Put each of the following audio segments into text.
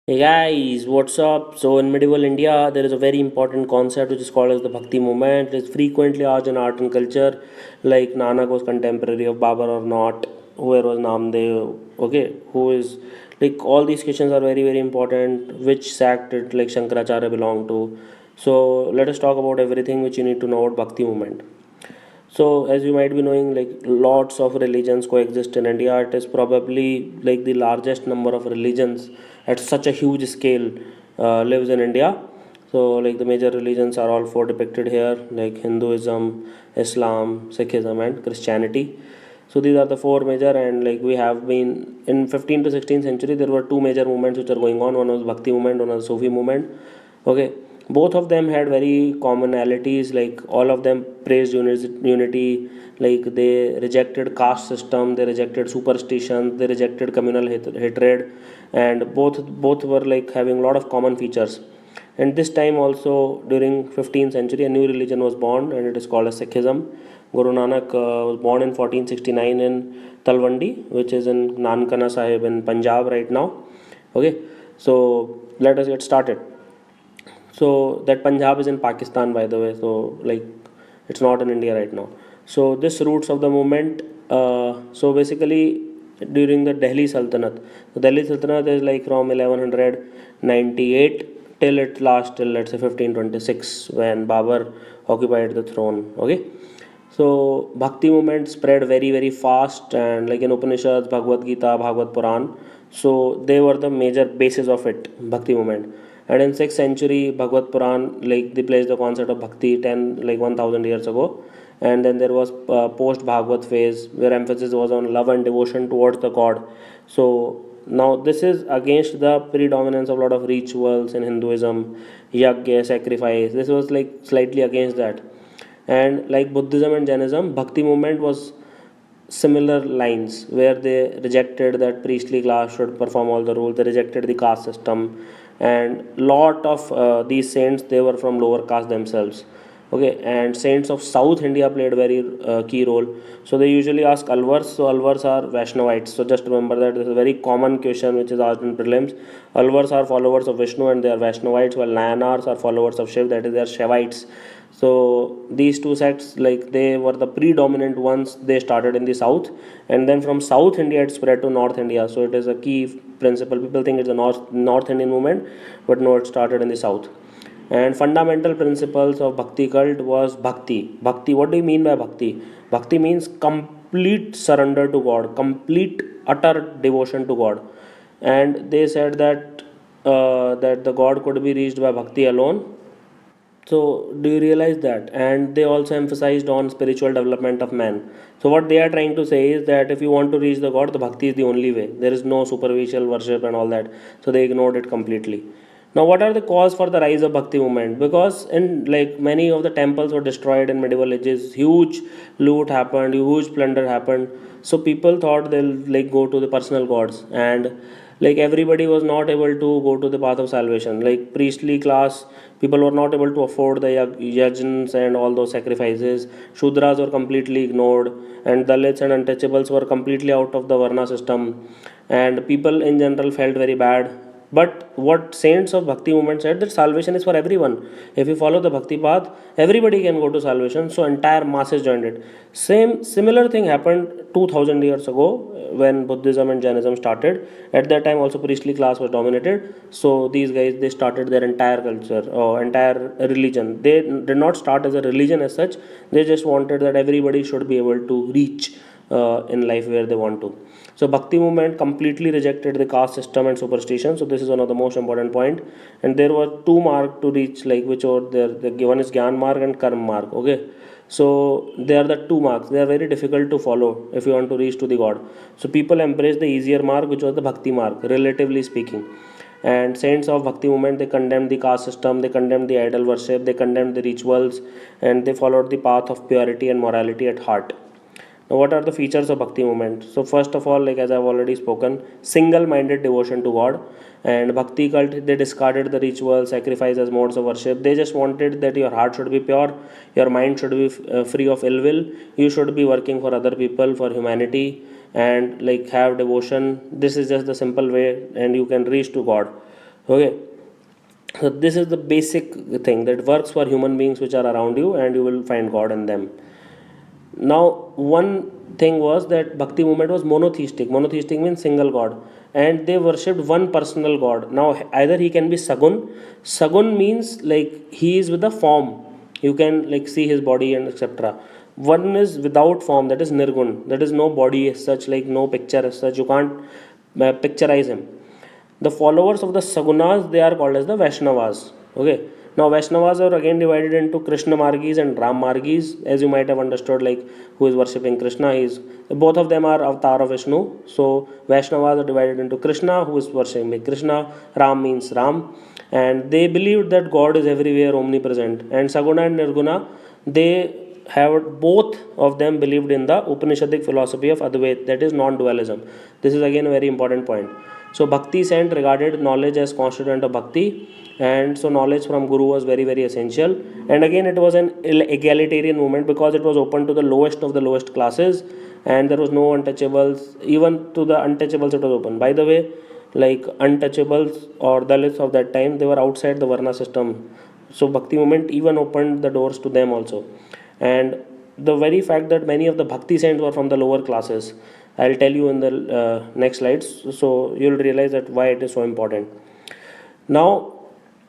Hey guys, what's up? So in medieval India, there is a very important concept which is called as the Bhakti Movement. It is frequently asked in art and culture, like Nanak was contemporary of Babar or not, where was Namdev, okay, who is, like, all these questions are very very important. Which sect did like Shankaracharya belong to? So let us talk about everything which you need to know about Bhakti Movement. So, as you might be knowing, like lots of religions coexist in India. It is probably like the largest number of religions at such a huge scale lives in India. So, like the major religions are all four depicted here, like Hinduism, Islam, Sikhism, and Christianity. So these are the four major, and like we have been in 15th to 16th century, there were two major movements which are going on. One was Bhakti movement, one was Sufi movement. Okay, both of them had very commonalities, like all of them praised unity, like they rejected caste system, they rejected superstition, they rejected communal hatred, and both were like having a lot of common features. And this time also during 15th century, a new religion was born, and it is called as Sikhism. Guru Nanak was born in 1469 in Talwandi, which is in Nankana Sahib in Punjab right now. Okay, so let us get started. So that Punjab is in Pakistan, by the way. So like it's not in India right now. So this roots of the movement. So basically during the Delhi Sultanate. The Delhi Sultanate is like from 1198 till it last till let's say 1526 when Babur occupied the throne. Okay. So Bhakti movement spread very very fast, and like in Upanishads, Bhagavad Gita, Bhagavad Puran. So they were the major basis of it, Bhakti movement. And in 6th century, Bhagavad Puran, like they placed the concept of Bhakti 10 like 1000 years ago. And then there was post Bhagavad phase where emphasis was on love and devotion towards the God. So now this is against the predominance of a lot of rituals in Hinduism, yajna, sacrifice. This was like slightly against that. And like Buddhism and Jainism, Bhakti movement was similar lines where they rejected that priestly class should perform all the rules. They rejected the caste system, and lot of these saints, they were from lower caste themselves. Okay, and saints of South India played very key role. So they usually ask alvars. So alvars are Vaishnavites. So just remember that this is a very common question which is asked in prelims. Alvars are followers of Vishnu and they are Vaishnavites, while Nayanars are followers of Shiv, that is they are Shivites. So these two sects, like they were the predominant ones. They started in the south, and then from South India it spread to North India. So it is a key principle. People think it's a North Indian movement, but no, it started in the south. And fundamental principles of Bhakti cult was Bhakti. Bhakti, what do you mean by Bhakti? Bhakti means complete surrender to God, complete utter devotion to God. And they said that that the God could be reached by Bhakti alone. So, do you realize that? And they also emphasized on spiritual development of man. So, what they are trying to say is that if you want to reach the God, the bhakti is the only way. There is no superficial worship and all that. So, they ignored it completely. Now, what are the cause for the rise of bhakti movement? Because in like many of the temples were destroyed in medieval ages, huge loot happened, huge plunder happened. So people thought they'll like go to the personal gods, and like everybody was not able to go to the path of salvation. Like priestly class people were not able to afford the yajnas and all those sacrifices. Shudras were completely ignored, and Dalits and untouchables were completely out of the varna system, and people in general felt very bad. But what saints of Bhakti movement said, that salvation is for everyone. If you follow the Bhakti path, everybody can go to salvation. So entire masses joined it. Similar thing happened 2000 years ago when Buddhism and Jainism started. At that time also priestly class was dominated. So these guys, they started their entire culture or entire religion. They did not start as a religion as such. They just wanted that everybody should be able to reach in life where they want to. So Bhakti movement completely rejected the caste system and superstition. So this is one of the most important point. And there were two mark to reach, like which are there. The given is Gyan mark and Karma mark. Okay. So they are the two marks. They are very difficult to follow if you want to reach to the God. So people embrace the easier mark, which was the Bhakti mark, relatively speaking. And saints of Bhakti movement, they condemned the caste system, they condemned the idol worship, they condemned the rituals, and they followed the path of purity and morality at heart. Now, what are the features of Bhakti movement? So, first of all, like as I've already spoken, single minded devotion to God. And Bhakti cult, they discarded the ritual, sacrifice as modes of worship. They just wanted that your heart should be pure, your mind should be free of ill will, you should be working for other people, for humanity, and like have devotion. This is just the simple way, and you can reach to God. Okay, so this is the basic thing that works for human beings which are around you, and you will find God in them. Now, one thing was that Bhakti movement was monotheistic. Monotheistic means single God, and they worshipped one personal God. Now, either he can be Sagun. Sagun means like he is with the form. You can like see his body and etc. One is without form, that is Nirgun. That is no body as such, like no picture as such. You can't picturize him. The followers of the Sagunas, they are called as the Vaishnavas. Okay. Now Vaishnavas are again divided into Krishna Margis and Ram Margis, as you might have understood, like who is worshipping Krishna. Is both of them are avatar of Vishnu. So Vaishnavas are divided into Krishna, who is worshipping Krishna. Ram means Ram, and they believed that God is everywhere, omnipresent. And Saguna and Nirguna, they have both of them believed in the Upanishadic philosophy of Advait, that is non-dualism. This is again a very important point. So Bhakti saint regarded knowledge as constituent of Bhakti, and so knowledge from Guru was very very essential. And again it was an egalitarian movement because it was open to the lowest of the lowest classes, and there was no untouchables. Even to the untouchables it was open. By the way, like untouchables or Dalits of that time, they were outside the Varna system. So Bhakti movement even opened the doors to them also. And the very fact that many of the Bhakti saints were from the lower classes, I'll tell you in the next slides, so you'll realize that why it is so important. Now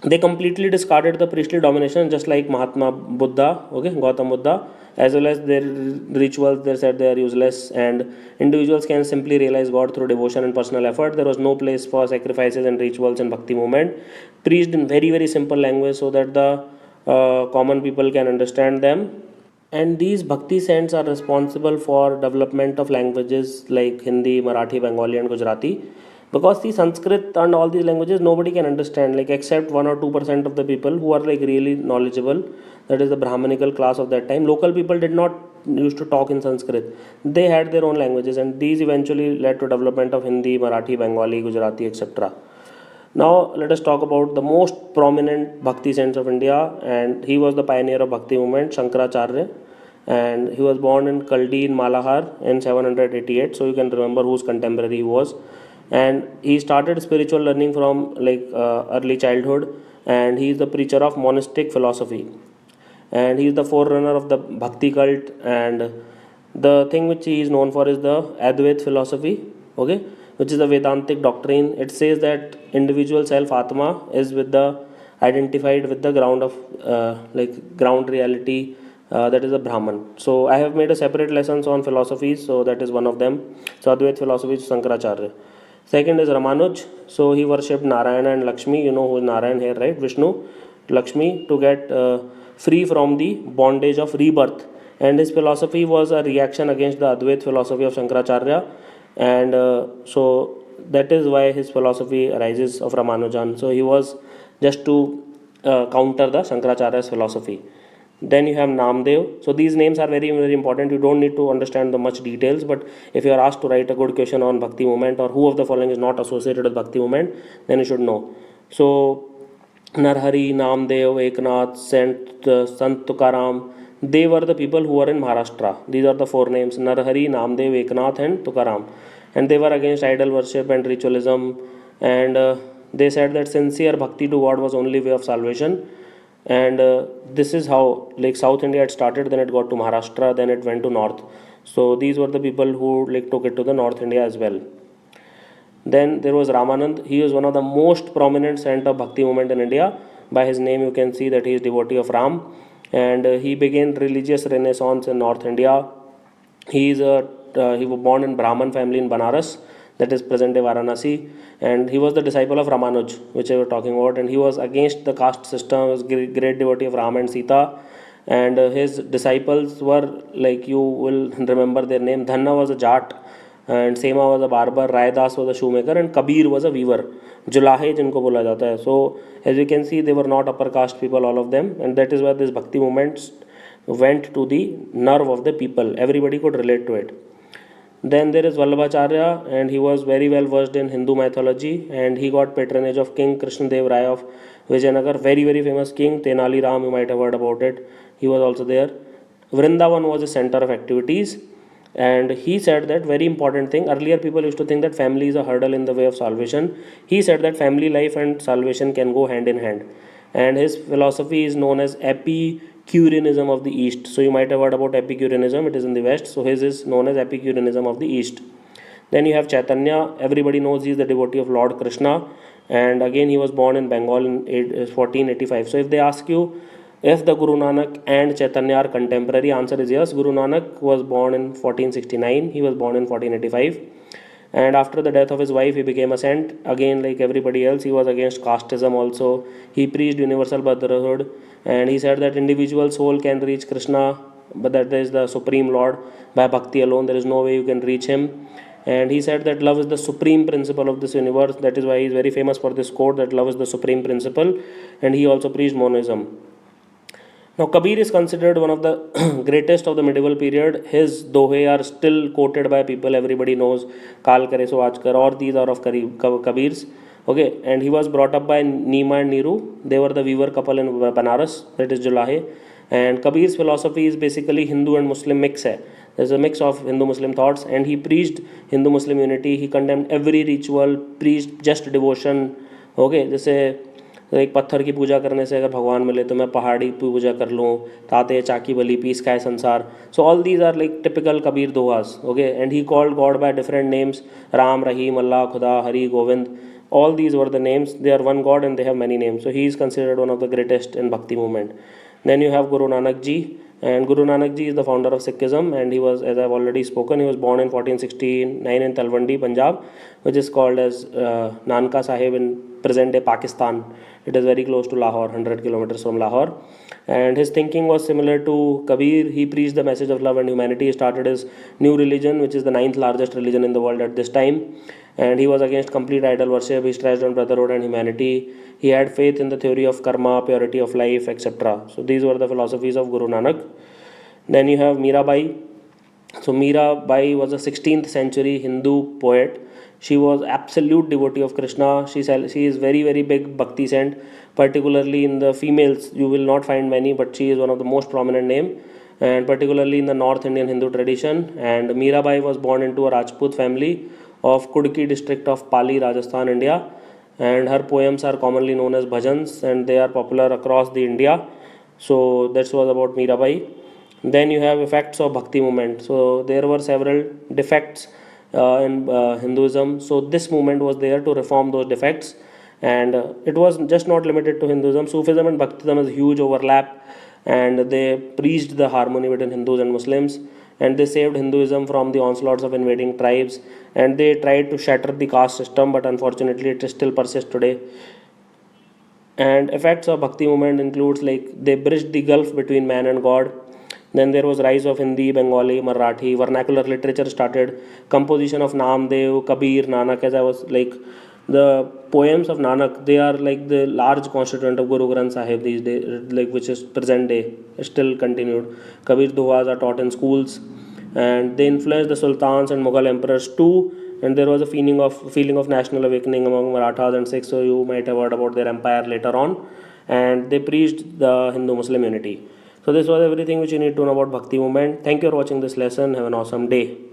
they completely discarded the priestly domination, just like Mahatma Buddha, okay, Gautam Buddha, as well as their rituals. They said they are useless, and individuals can simply realize God through devotion and personal effort. There was no place for sacrifices and rituals in Bhakti movement, preached in very very simple language so that the common people can understand them. And these Bhakti saints are responsible for development of languages like Hindi, Marathi, Bengali and Gujarati. Because see, Sanskrit and all these languages nobody can understand, like except 1 or 2% of the people who are like really knowledgeable. That is the Brahmanical class of that time. Local people did not used to talk in Sanskrit. They had their own languages, and these eventually led to development of Hindi, Marathi, Bengali, Gujarati, etc. Now let us talk about the most prominent Bhakti saints of India, and he was the pioneer of Bhakti movement, Shankaracharya, and he was born in Kaldi in Malahar in 788. So you can remember whose contemporary he was, and he started spiritual learning from like early childhood, and he is the preacher of monastic philosophy, and he is the forerunner of the Bhakti cult, and the thing which he is known for is the Advait philosophy, okay, which is the Vedantic doctrine. It says that individual self Atma is with the identified with the ground of like ground reality, that is a Brahman. So I have made a separate lessons on philosophies, so that is one of them. So Advait philosophy is Shankaracharya. Second is Ramanuj. So he worshipped Narayana and Lakshmi. You know who is Narayan here, right? Vishnu, Lakshmi, to get free from the bondage of rebirth. And his philosophy was a reaction against the Advait philosophy of Shankaracharya, and so that is why his philosophy arises of Ramanujan. So he was just to counter the Shankaracharya's philosophy. Then you have Namdev. So these names are very very important. You don't need to understand the much details, but if you are asked to write a good question on Bhakti movement or who of the following is not associated with Bhakti movement, then you should know. So Narhari, Namdev, Eknath, Sant Tukaram, they were the people who were in Maharashtra. These are the four names: Narhari, Namdev, Eknath, and Tukaram. And they were against idol worship and ritualism. And they said that sincere bhakti to God was only way of salvation. And this is how like South India had started. Then it got to Maharashtra. Then it went to North. So these were the people who like took it to the North India as well. Then there was Ramananda. He was one of the most prominent saint of Bhakti movement in India. By his name, you can see that he is devotee of Ram, and he began religious renaissance in North India. He was born in Brahman family in Banaras, that is present day Varanasi, and he was the disciple of Ramanuj, which I was talking about, and he was against the caste system. He was great devotee of Ram and Sita, and his disciples were like you will remember their name. Dhanna was a Jat, and Sema was a barber, Raidas was a shoemaker, and Kabir was a weaver. जुलाहे जिनको बोला जाता है. So as you can see, they were not upper caste people, all of them, and that is why this Bhakti movement went to the nerve of the people. Everybody could relate to it. Then there is Vallabhacharya, and he was very well versed in Hindu mythology, and he got patronage of King Krishnadev Rai of Vijayanagar, very very famous king. Tenali Ram, you might have heard about it. He was also there. Vrindavan was a center of activities, And he said that very important thing. Earlier, people used to think that family is a hurdle in the way of salvation. He said that family life and salvation can go hand in hand. And his philosophy is known as Epicureanism of the East. So you might have heard about Epicureanism, it is in the West. So his is known as Epicureanism of the East. Then you have Chaitanya. Everybody knows he is the devotee of Lord Krishna. And again, he was born in Bengal in 1485. So if they ask you if the Guru Nanak and Chaitanya are contemporary, answer is yes. Guru Nanak was born in 1469. He was born in 1485. And after the death of his wife, he became a saint. Again, like everybody else, he was against casteism also. He preached universal brotherhood. And he said that individual soul can reach Krishna, but that is the Supreme Lord by bhakti alone. There is no way you can reach him. And he said that love is the supreme principle of this universe. That is why he is very famous for this quote that love is the supreme principle. And he also preached monism. Now, Kabir is considered one of the greatest of the medieval period. His dohe are still quoted by people. Everybody knows Kal Kare So Aaj Kar, or these are of Kabir's. Okay, and he was brought up by Neema and Niru. They were the weaver couple in Banaras, that is Julahe. And Kabir's philosophy is basically Hindu and Muslim mix. Hai. There's a mix of Hindu Muslim thoughts, and he preached Hindu Muslim unity. He condemned every ritual, preached just devotion. Okay, जैसे एक पत्थर की पूजा करने से अगर भगवान मिले तो मैं पहाड़ी पूजा कर लूँ, ताते चाकी बली पीस का है संसार. So all these are like typical Kabir dohas. Okay, and he called god by different names, Ram, Rahim, Allah, Khuda, Hari, Govind. All these were the names. They are one God and they have many names. So he is considered one of the greatest in Bhakti movement. Then you have Guru Nanak Ji, and Guru Nanak Ji is the founder of Sikhism, and he was, as I've already spoken, he was born in 1469 in Talwandi, Punjab, which is called as Nanka Sahib in present day Pakistan. It is very close to Lahore, 100 kilometers from Lahore. And his thinking was similar to Kabir. He preached the message of love and humanity. He started his new religion, which is the ninth largest religion in the world at this time. And he was against complete idol worship. He stressed on brotherhood and humanity. He had faith in the theory of karma, purity of life, etc. So these were the philosophies of Guru Nanak. Then you have Mirabai. So Mirabai was a 16th century Hindu poet. She was absolute devotee of Krishna. She is very big Bhakti saint. Particularly in the females, you will not find many, but she is one of the most prominent name. And particularly in the North Indian Hindu tradition. And Mirabai was born into a Rajput family of Kudki district of Pali, Rajasthan, India. And her poems are commonly known as bhajans, and they are popular across the India. So that was about Mirabai. Then you have effects of Bhakti movement. So there were several defects in Hinduism. So this movement was there to reform those defects. And it was just not limited to Hinduism. Sufism and Bhaktism has huge overlap, and they preached the harmony between Hindus and Muslims. And they saved Hinduism from the onslaughts of invading tribes. And they tried to shatter the caste system, but unfortunately it still persists today. And effects of Bhakti movement includes like they bridged the gulf between man and God. Then there was rise of Hindi, Bengali, Marathi, vernacular literature started, composition of Namdeva, Kabir, Nanak, as I was like, the poems of Nanak, they are like the large constituent of Guru Granth Sahib these days, like which is present day, still continued. Kabir Duas are taught in schools, and they influenced the sultans and Mughal emperors too. And there was a feeling of national awakening among Marathas and Sikhs, so you might have heard about their empire later on. And they preached the Hindu-Muslim unity. So this was everything which you need to know about Bhakti movement. Thank you for watching this lesson. Have an awesome day.